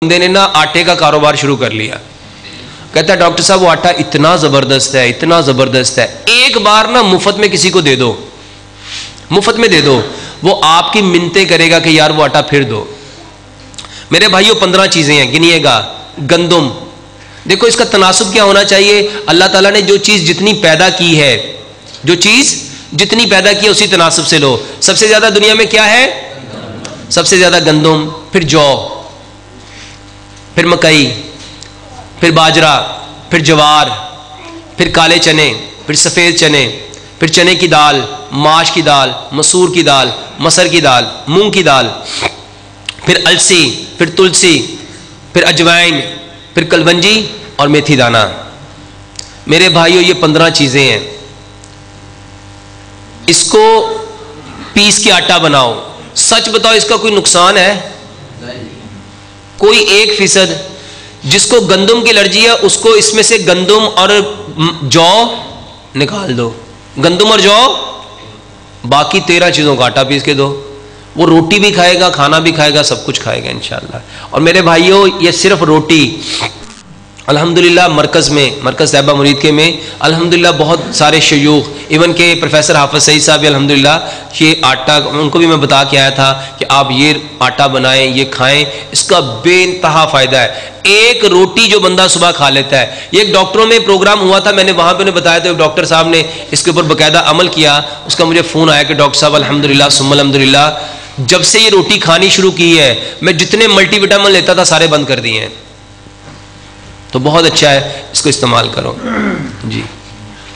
بندے نے نا آٹے کا کاروبار شروع کر لیا. کہتا ہے ڈاکٹر صاحب وہ آٹا اتنا زبردست ہے, اتنا زبردست ہے, ایک بار نا مفت میں کسی کو دے دو, مفت میں دے دو, وہ آپ کی منتیں کرے گا کہ یار وہ آٹا پھر دو. میرے بھائیوں 15 چیزیں ہیں, گنیے گا. گندم, دیکھو اس کا تناسب کیا ہونا چاہیے. اللہ تعالیٰ نے جو چیز جتنی پیدا کی ہے, جو چیز جتنی پیدا کی ہے اسی تناسب سے لو. سب سے زیادہ دنیا میں کیا ہے؟ سب سے زیادہ گندم, پھر جو, پھر مکئی, پھر باجرہ, پھر جوار, پھر کالے چنے, پھر سفید چنے, پھر چنے کی دال, ماش کی دال, مسور کی دال, مسر کی دال, مونگ کی دال, پھر السی, پھر تلسی, پھر اجوائن, پھر کلونجی اور میتھی دانہ. میرے بھائیوں یہ 15 چیزیں ہیں. اس کو پیس کے آٹا بناؤ. سچ بتاؤ اس کا کوئی نقصان ہے؟ کوئی 1%. جس کو گندم کی الرجی ہے اس کو اس میں سے گندم اور جو نکال دو, گندم اور جو, باقی 13 چیزوں کا آٹا پیس کے دو. وہ روٹی بھی کھائے گا, کھانا بھی کھائے گا, سب کچھ کھائے گا انشاءاللہ. اور میرے بھائیوں یہ صرف روٹی, الحمدللہ مرکز میں, مرکز طیبہ مرید کے میں الحمدللہ بہت سارے شیوخ, ایون کہ پروفیسر حافظ سعید صاحب الحمدللہ یہ آٹا, ان کو بھی میں بتا کے آیا تھا کہ آپ یہ آٹا بنائیں, یہ کھائیں, اس کا بے انتہا فائدہ ہے. ایک روٹی جو بندہ صبح کھا لیتا ہے. یہ ایک ڈاکٹروں میں پروگرام ہوا تھا, میں نے وہاں پہ انہیں بتایا تھا, ایک ڈاکٹر صاحب نے اس کے اوپر باقاعدہ عمل کیا. اس کا مجھے فون آیا کہ ڈاکٹر صاحب الحمدللہ ثم الحمدللہ جب سے یہ روٹی کھانی شروع کی ہے میں جتنے ملٹی وٹامن لیتا تھا سارے بند کر دیے ہیں. تو بہت اچھا ہے, اس کو استعمال کرو. جی